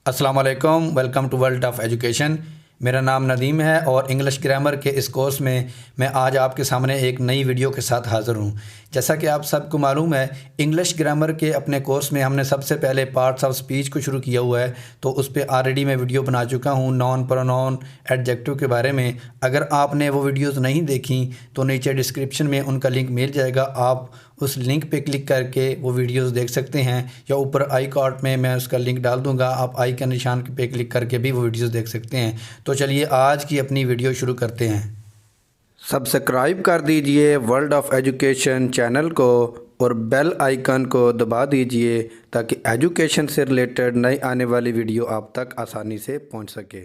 अस्सलाम वालेकुम, welcome to world of education. मेरा नाम नदीम है और इंग्लिश ग्रामर के इस कोर्स में मैं आज आपके सामने एक नई वीडियो के साथ हाज़िर हूँ। जैसा कि आप सबको मालूम है, इंग्लिश ग्रामर के अपने कोर्स में हमने सबसे पहले पार्ट्स ऑफ स्पीच को शुरू किया हुआ है, तो उस पे ऑलरेडी मैं वीडियो बना चुका हूँ नॉन प्रोनाउन एडजेक्टिव के बारे में। अगर आपने वो वीडियोज़ नहीं देखी तो नीचे डिस्क्रिप्शन में उनका लिंक मिल जाएगा, आप उस लिंक पे क्लिक करके वो वीडियोस देख सकते हैं, या ऊपर आई कार्ड में मैं उसका लिंक डाल दूंगा, आप आई के निशान पे क्लिक करके भी वो वीडियोस देख सकते हैं। तो चलिए आज की अपनी वीडियो शुरू करते हैं। सब्सक्राइब कर दीजिए वर्ल्ड ऑफ एजुकेशन चैनल को और बेल आइकन को दबा दीजिए ताकि एजुकेशन से रिलेटेड नई आने वाली वीडियो आप तक आसानी से पहुंच सके।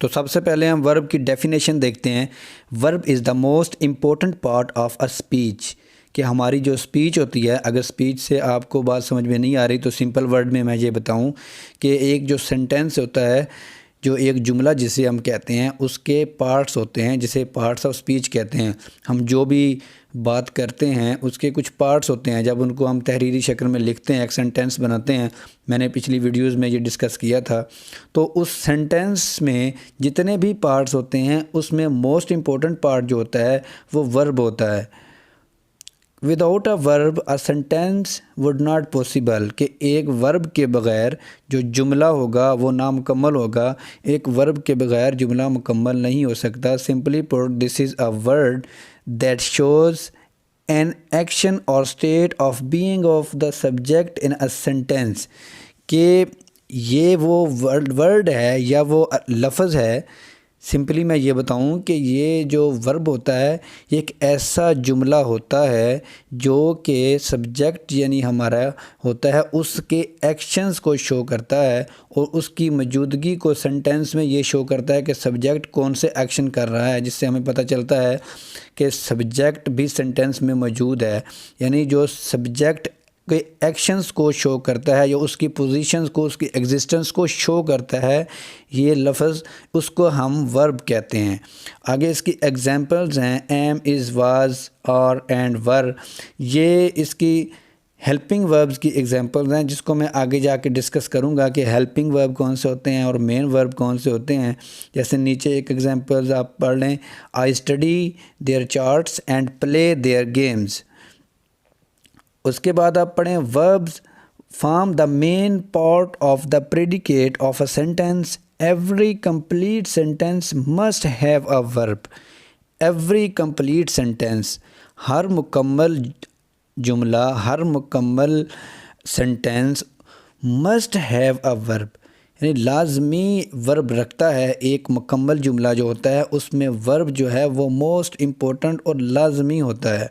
तो सबसे पहले हम वर्ब की डेफिनेशन देखते हैं। Verb is the most important part of a speech, कि हमारी जो स्पीच होती है, अगर स्पीच से आपको बात समझ में नहीं आ रही तो सिंपल वर्ड में मैं ये बताऊं कि एक जो सेंटेंस होता है, जो एक जुमला जिसे हम कहते हैं, उसके पार्ट्स होते हैं जिसे पार्ट्स ऑफ स्पीच कहते हैं। हम जो भी बात करते हैं उसके कुछ पार्ट्स होते हैं, जब उनको हम तहरीरी शक्ल में लिखते हैं, एक सेंटेंस बनाते हैं, मैंने पिछली वीडियोस में ये डिस्कस किया था। तो उस सेंटेंस में जितने भी पार्ट्स होते हैं उसमें मोस्ट इम्पोर्टेंट पार्ट जो होता है वो वर्ब होता है। Without a verb a sentence would not possible, कि एक वर्ब के बग़ैर जो जुमला होगा वो नामुकम्मल होगा। एक वर्ब के बग़ैर जुमला मुकम्मल नहीं हो सकता। Simply put, this is a word that shows an action और state of being of the subject in a sentence, कि ये वो वर्ड है या वो लफ्ज़ है। सिंपली मैं ये बताऊं कि ये जो वर्ब होता है ये एक ऐसा जुमला होता है जो कि सब्जेक्ट यानी हमारा होता है, उसके एक्शंस को शो करता है और उसकी मौजूदगी को सेंटेंस में ये शो करता है कि सब्जेक्ट कौन से एक्शन कर रहा है, जिससे हमें पता चलता है कि सब्जेक्ट भी सेंटेंस में मौजूद है। यानी जो सब्जेक्ट के एक्शंस को शो करता है या उसकी पोजीशंस को, उसकी एग्जिस्टेंस को शो करता है, ये लफ्ज़, उसको हम वर्ब कहते हैं। आगे इसकी एग्जांपल्स हैं एम, इज़, वाज, और, एंड, वर। ये इसकी हेल्पिंग वर्ब्स की एग्जांपल्स हैं, जिसको मैं आगे जाके डिस्कस करूंगा कि हेल्पिंग वर्ब कौन से होते हैं और मेन वर्ब कौन से होते हैं। जैसे नीचे एक एग्जांपल्स आप पढ़ लें, I study their charts and play their games. उसके बाद आप पढ़ें, verbs form the main part of the predicate of a sentence. Every complete sentence must have a verb. Every complete sentence, हर मुकम्मल जुमला, हर मुकम्मल sentence must have a verb, यानी लाजमी वर्ब रखता है। एक मुकम्मल जुमला जो होता है उसमें वर्ब जो है वो मोस्ट इम्पोर्टेंट और लाजमी होता है।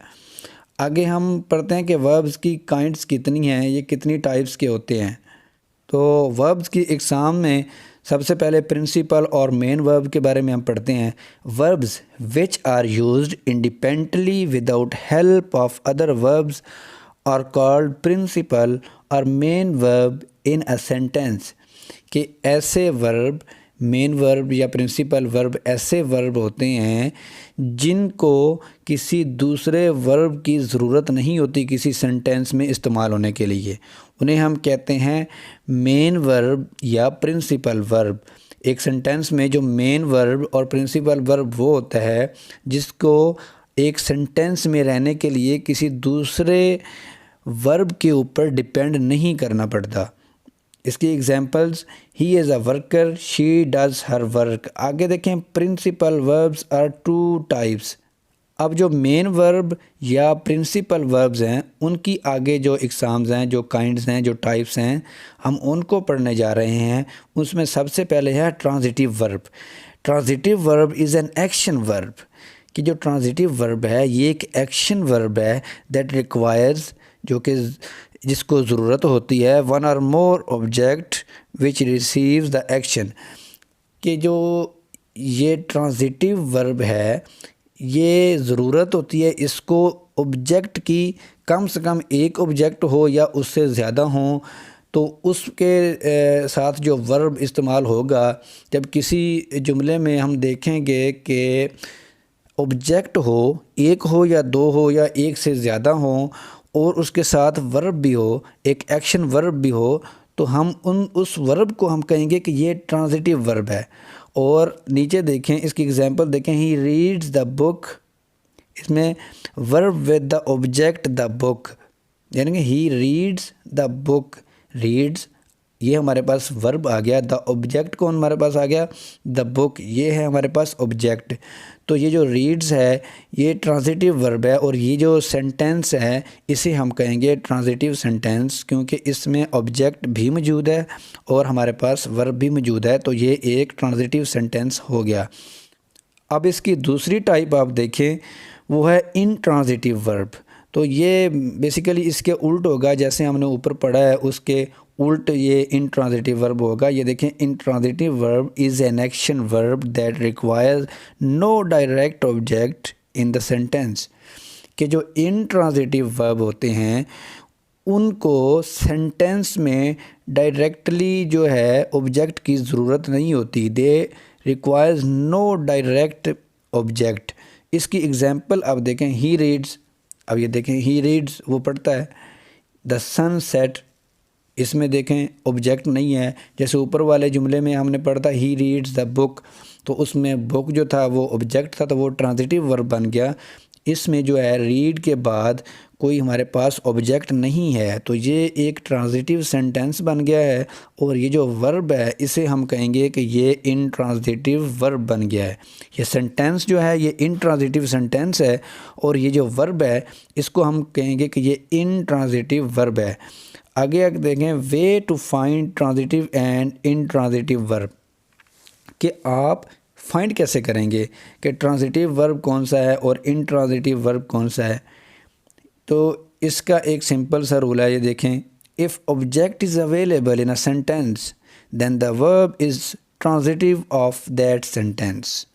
आगे हम पढ़ते हैं कि वर्ब्स की काइंड्स कितनी हैं, ये कितनी टाइप्स के होते हैं। तो वर्ब्स की एग्ज़ाम में सबसे पहले प्रिंसिपल और मेन वर्ब के बारे में हम पढ़ते हैं। Verbs which are used independently without help of other verbs are called principal और main verb in a sentence, कि ऐसे वर्ब, मेन वर्ब या प्रिंसिपल वर्ब, ऐसे वर्ब होते हैं जिनको किसी दूसरे वर्ब की ज़रूरत नहीं होती किसी सेंटेंस में इस्तेमाल होने के लिए। उन्हें हम कहते हैं मेन वर्ब या प्रिंसिपल वर्ब। एक सेंटेंस में जो मेन वर्ब और प्रिंसिपल वर्ब वो होता है जिसको एक सेंटेंस में रहने के लिए किसी दूसरे वर्ब के ऊपर डिपेंड नहीं करना पड़ता। इसकी examples, he is a worker, she does her work. आगे देखें, principal verbs are two types. अब जो मेन वर्ब या प्रिंसिपल वर्ब्स हैं उनकी आगे जो इकसाम्स हैं, जो काइंड्स हैं, जो टाइप्स हैं, हम उनको पढ़ने जा रहे हैं। उसमें सबसे पहले है transitive verb. Transitive verb is an action verb, कि जो ट्रांजिटिव वर्ब है ये एक एक्शन वर्ब है दैट रिक्वायर्स, जो कि जिसको ज़रूरत होती है, वन और more object which receives the action, कि जो ये ट्रांजिटिव वर्ब है ये ज़रूरत होती है इसको ऑब्जेक्ट की, कम से कम एक ऑब्जेक्ट हो या उससे ज़्यादा हो, तो उसके साथ जो वर्ब इस्तेमाल होगा। जब किसी जुमले में हम देखेंगे कि ऑब्जेक्ट हो, एक हो या दो हो या एक से ज़्यादा हो, और उसके साथ वर्ब भी हो, एक एक्शन वर्ब भी हो, तो हम उस वर्ब को हम कहेंगे कि ये ट्रांजिटिव वर्ब है। और नीचे देखें, इसकी एग्जांपल देखें, ही रीड्स द बुक, इसमें verb with the object the book, यानी कि he reads the book, reads ये हमारे पास वर्ब आ गया, द ऑब्जेक्ट कौन हमारे पास आ गया, द बुक, ये है हमारे पास ऑब्जेक्ट। तो ये जो रीड्स है ये ट्रांजिटिव वर्ब है, और ये जो सेंटेंस है इसे हम कहेंगे ट्रांजिटिव सेंटेंस, क्योंकि इसमें ऑब्जेक्ट भी मौजूद है और हमारे पास वर्ब भी मौजूद है, तो ये एक ट्रांजिटिव सेंटेंस हो गया। अब इसकी दूसरी टाइप आप देखें, वो है इनट्रांजिटिव वर्ब। तो ये बेसिकली इसके उल्ट होगा, जैसे हमने ऊपर पढ़ा है उसके उल्ट ये इनट्रांजिटिव वर्ब होगा। ये देखें, intransitive verb is an action verb that requires no direct object in the sentence. कि जो इनट्रांजिटिव वर्ब होते हैं उनको सेंटेंस में डायरेक्टली जो है ऑब्जेक्ट की ज़रूरत नहीं होती, दे रिक्वायर्स नो डायरेक्ट ऑब्जेक्ट। इसकी एग्जांपल आप देखें, ही रीड्स, अब ये देखें ही रीड्स वो पढ़ता है, द सन सेट, इसमें देखें ऑब्जेक्ट नहीं है। जैसे ऊपर वाले जुमले में हमने पढ़ा था ही रीड्स द बुक, तो उसमें बुक जो था वो ऑब्जेक्ट था, तो वो ट्रांजिटिव वर्ब बन गया। इसमें जो है रीड के बाद कोई हमारे पास ऑब्जेक्ट नहीं है, तो ये एक ट्रांजिटिव सेंटेंस बन गया है। और ये जो वर्ब है इसे हम कहेंगे कि ये इनट्रांजिटिव वर्ब बन गया है। ये सेंटेंस जो है ये इनट्रांजिटिव सेंटेंस है, और ये जो वर्ब है इसको हम कहेंगे कि ये इनट्रांजिटिव वर्ब है। आगे देखें, way to find transitive and intransitive verb, कि आप फाइंड कैसे करेंगे कि ट्रांजिटिव वर्ब कौन सा है और इनट्रांजिटिव वर्ब कौन सा है। तो इसका एक सिंपल सा रूल है, ये देखें, if object is available in a sentence then the verb is transitive of that sentence.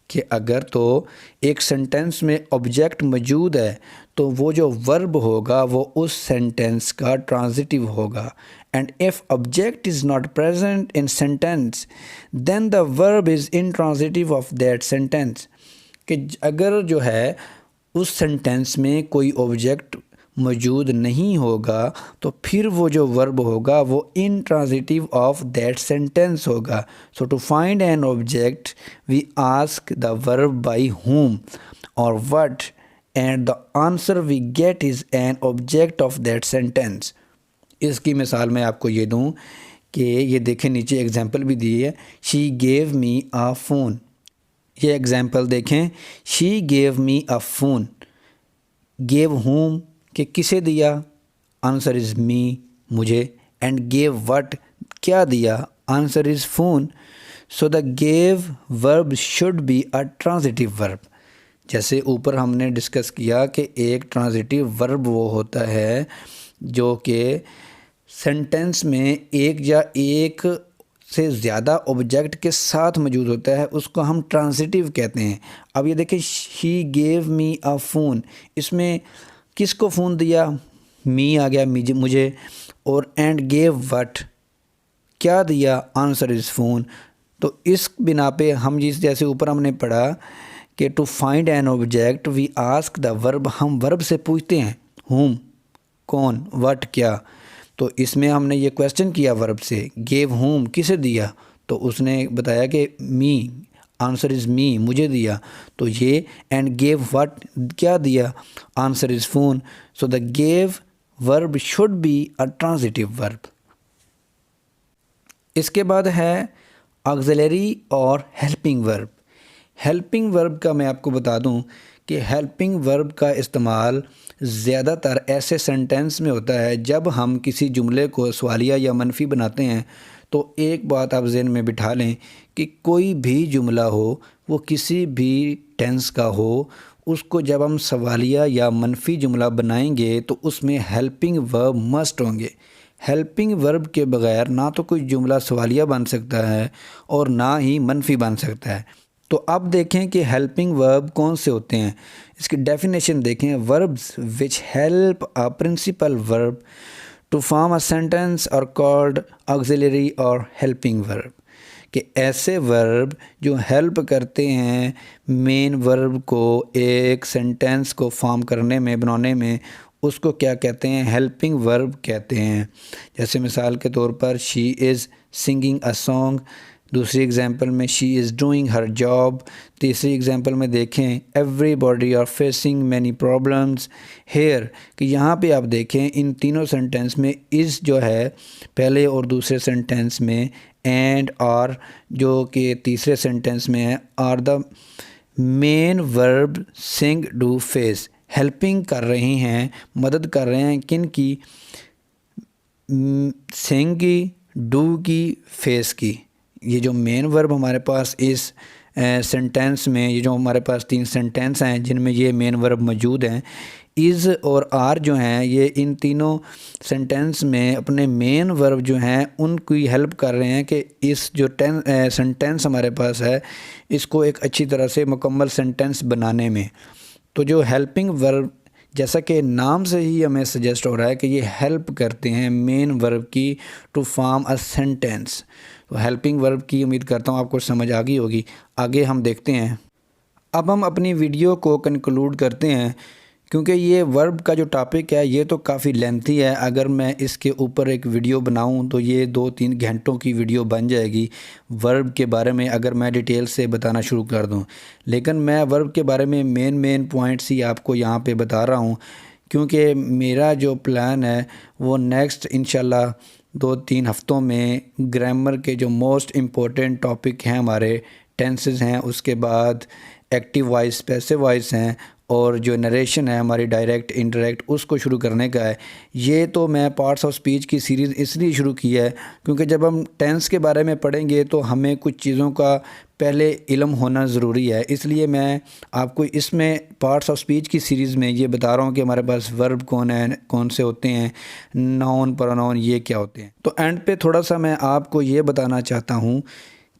कि अगर तो एक सेंटेंस में ऑब्जेक्ट मौजूद है तो वो जो वर्ब होगा वो उस सेंटेंस का ट्रांजिटिव होगा। And if object is not present in sentence then the verb is intransitive of that sentence. कि अगर जो है उस सेंटेंस में कोई ऑब्जेक्ट मौजूद नहीं होगा तो फिर वो जो वर्ब होगा वो इनट्रांजिटिव ऑफ दैट सेंटेंस होगा। So to find an object we ask the verb by whom और what, and the answer we get is an object of that sentence। इसकी मिसाल मैं आपको ये दूं कि ये देखें, नीचे एग्जांपल भी दी है, she gave me a phone। ये एग्जांपल देखें, she gave me a phone, gave whom कि किसे दिया, आंसर इज़ मी, मुझे, एंड गेव व्हाट क्या दिया, answer is phone. So the gave verb should be a transitive verb. जैसे ऊपर हमने डिस्कस किया कि एक ट्रांजिटिव वर्ब वो होता है जो कि सेंटेंस में एक या एक से ज़्यादा ऑब्जेक्ट के साथ मौजूद होता है, उसको हम ट्रांजिटिव कहते हैं। अब ये देखिए, she gave me a phone, इसमें किसको फ़ोन दिया, मी आ गया, मुझे, और एंड गेव व्हाट क्या दिया, आंसर इज़ फ़ोन। तो इस बिना पे हम जिस जैसे ऊपर हमने पढ़ा कि to find an object we ask the verb, हम वर्ब से पूछते हैं whom कौन, व्हाट क्या। तो इसमें हमने ये क्वेश्चन किया वर्ब से, गेव whom किसे दिया, तो उसने बताया कि मी, आंसर इज़ मी, मुझे दिया। तो ये एंड गेव व्हाट क्या दिया, answer is phone. So the gave verb should be a transitive verb. इसके बाद है auxiliary or helping verb. Helping verb का मैं आपको बता दूं कि हेल्पिंग वर्ब का इस्तेमाल ज़्यादातर ऐसे सेंटेंस में होता है जब हम किसी जुमले को सवालिया या मनफी बनाते हैं। तो एक बात आप ज़हन में बिठा लें कि कोई भी जुमला हो, वो किसी भी टेंस का हो, उसको जब हम सवालिया या मनफी जुमला बनाएंगे तो उसमें हेल्पिंग वर्ब मस्ट होंगे। हेल्पिंग वर्ब के बगैर ना तो कोई जुमला सवालिया बन सकता है और ना ही मनफी बन सकता है। तो अब देखें कि हेल्पिंग वर्ब कौन से होते हैं, इसकी डेफिनेशन देखें। Verbs which help a principal verb to form a sentence are called auxiliary or helping verb. कि ऐसे वर्ब जो हेल्प करते हैं मेन वर्ब को एक सेंटेंस को फॉर्म करने में, बनाने में, उसको क्या कहते हैं, हेल्पिंग वर्ब कहते हैं। जैसे मिसाल के तौर पर she is singing a song, दूसरी एग्जांपल में she is doing her job, तीसरी एग्जांपल में देखें everybody are facing many problems here, कि यहाँ पे आप देखें इन तीनों सेंटेंस में इज़ जो है पहले और दूसरे सेंटेंस में, एंड आर जो कि तीसरे सेंटेंस में है, are the main verb sing do face, helping कर रही हैं, मदद कर रहे हैं किन की, सिंग की, डू की, फेस की। ये जो मेन वर्ब हमारे पास इस सेंटेंस में, ये जो हमारे पास 3 सेंटेंस हैं जिनमें ये मेन वर्ब मौजूद हैं, इज़ और आर जो हैं ये इन तीनों सेंटेंस में अपने मेन वर्ब जो हैं उनकी हेल्प कर रहे हैं कि इस जो सेंटेंस हमारे पास है इसको एक अच्छी तरह से मुकम्मल सेंटेंस बनाने में। तो जो हेल्पिंग वर्ब, जैसा कि नाम से ही हमें सजेस्ट हो रहा है कि ये हेल्प करते हैं मेन वर्ब की टू फॉर्म अ सेंटेंस। तो हेल्पिंग वर्ब की उम्मीद करता हूँ आपको समझ आ गई होगी। आगे हम देखते हैं। अब हम अपनी वीडियो को कंक्लूड करते हैं, क्योंकि ये वर्ब का जो टॉपिक है ये तो काफ़ी लेंथी है। अगर मैं इसके ऊपर एक वीडियो बनाऊं तो ये 2-3 घंटों की वीडियो बन जाएगी वर्ब के बारे में, अगर मैं डिटेल से बताना शुरू कर दूं। लेकिन मैं वर्ब के बारे में मेन पॉइंट्स ही आपको यहाँ पे बता रहा हूँ, क्योंकि मेरा जो प्लान है वो नेक्स्ट इंशाल्लाह 2-3 हफ्तों में ग्रामर के जो मोस्ट इम्पोर्टेंट टॉपिक हैं हमारे, टेंसेस हैं, उसके बाद एक्टिव वॉइस, पैसिव वॉइस हैं, और जो नरेशन है हमारी डायरेक्ट इनडायरेक्ट, उसको शुरू करने का है। ये तो मैं पार्ट्स ऑफ स्पीच की सीरीज़ इसलिए शुरू की है क्योंकि जब हम टेंस के बारे में पढ़ेंगे तो हमें कुछ चीज़ों का पहले इल्म होना ज़रूरी है। इसलिए मैं आपको इसमें पार्ट्स ऑफ स्पीच की सीरीज़ में ये बता रहा हूँ कि हमारे पास वर्ब कौन है, कौन से होते हैं, नाउन, प्रोनाउन, ये क्या होते हैं। तो एंड पे थोड़ा सा मैं आपको ये बताना चाहता हूँ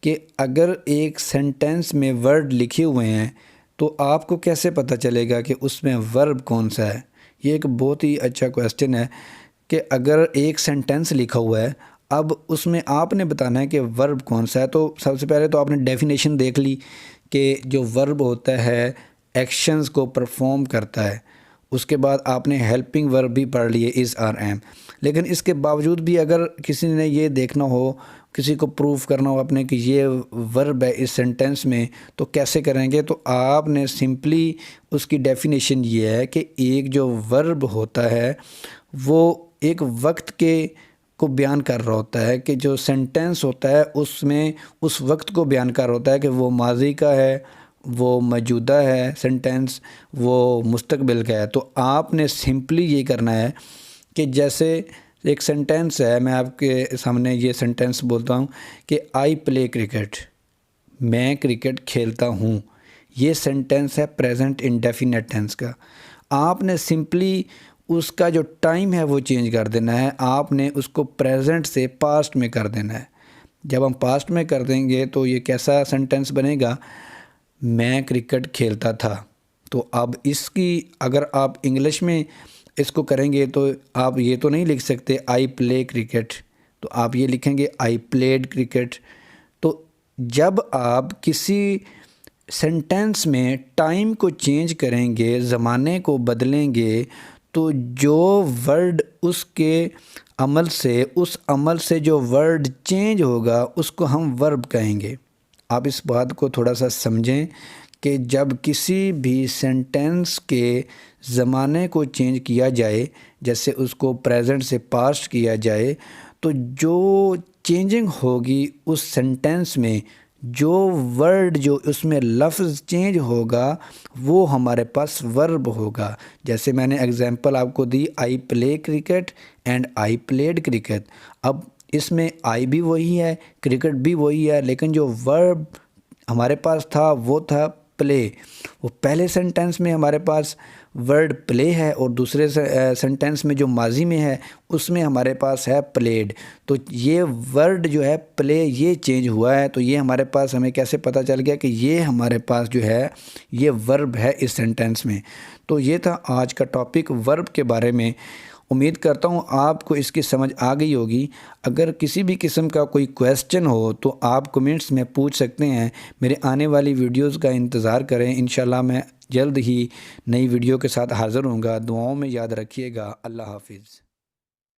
कि अगर एक सेंटेंस में वर्ड लिखे हुए हैं तो आपको कैसे पता चलेगा कि उसमें वर्ब कौन सा है। ये एक बहुत ही अच्छा क्वेश्चन है कि अगर एक सेंटेंस लिखा हुआ है, अब उसमें आपने बताना है कि वर्ब कौन सा है। तो सबसे पहले तो आपने डेफिनेशन देख ली कि जो वर्ब होता है एक्शंस को परफॉर्म करता है। उसके बाद आपने हेल्पिंग वर्ब भी पढ़ लिए इज़, आर, एम। लेकिन इसके बावजूद भी अगर किसी ने ये देखना हो, किसी को प्रूफ करना हो अपने कि ये वर्ब है इस सेंटेंस में, तो कैसे करेंगे। तो आपने सिंपली उसकी डेफिनेशन ये है कि एक जो वर्ब होता है वो एक वक्त के को बयान कर रहा होता है, कि जो सेंटेंस होता है उसमें उस वक्त को बयान कर रहा होता है कि वो माजी का है, वो मौजूदा है सेंटेंस, वो मुस्तकबिल का है। तो आपने सिंपली ये करना है कि जैसे एक सेंटेंस है, मैं आपके सामने ये सेंटेंस बोलता हूँ कि आई प्ले क्रिकेट, मैं क्रिकेट खेलता हूँ। ये सेंटेंस है प्रेजेंट इंडेफिनिट टेंस का। आपने सिंपली उसका जो टाइम है वो चेंज कर देना है, आपने उसको प्रेजेंट से पास्ट में कर देना है। जब हम पास्ट में कर देंगे तो ये कैसा सेंटेंस बनेगा, मैं क्रिकेट खेलता था। तो अब इसकी अगर आप इंग्लिश में इसको करेंगे तो आप ये तो नहीं लिख सकते आई प्ले क्रिकेट, तो आप ये लिखेंगे आई प्लेड क्रिकेट। तो जब आप किसी सेंटेंस में टाइम को चेंज करेंगे, ज़माने को बदलेंगे, तो जो वर्ड उसके अमल से, उस अमल से जो वर्ड चेंज होगा उसको हम वर्ब कहेंगे। आप इस बात को थोड़ा सा समझें कि जब किसी भी सेंटेंस के ज़माने को चेंज किया जाए, जैसे उसको प्रेजेंट से पास्ट किया जाए, तो जो चेंजिंग होगी उस सेंटेंस में, जो वर्ड जो उसमें लफ्ज़ चेंज होगा वो हमारे पास वर्ब होगा। जैसे मैंने एग्जांपल आपको दी, I play cricket and I played cricket. अब इसमें आई भी वही है, क्रिकेट भी वही है, लेकिन जो वर्ब हमारे पास था वो था प्ले। वो पहले सेंटेंस में हमारे पास वर्ड प्ले है और दूसरे सेंटेंस में जो माजी में है उसमें हमारे पास है प्लेड। तो ये वर्ड जो है प्ले ये चेंज हुआ है। तो ये हमारे पास, हमें कैसे पता चल गया कि ये हमारे पास जो है ये वर्ब है इस सेंटेंस में। तो ये था आज का टॉपिक वर्ब के बारे में। उम्मीद करता हूँ आपको इसकी समझ आ गई होगी। अगर किसी भी किस्म का कोई क्वेश्चन हो तो आप कमेंट्स में पूछ सकते हैं। मेरे आने वाली वीडियोज़ का इंतज़ार करें। इंशाल्लाह मैं जल्द ही नई वीडियो के साथ हाज़िर होऊंगा। दुआओं में याद रखिएगा। अल्लाह हाफिज़।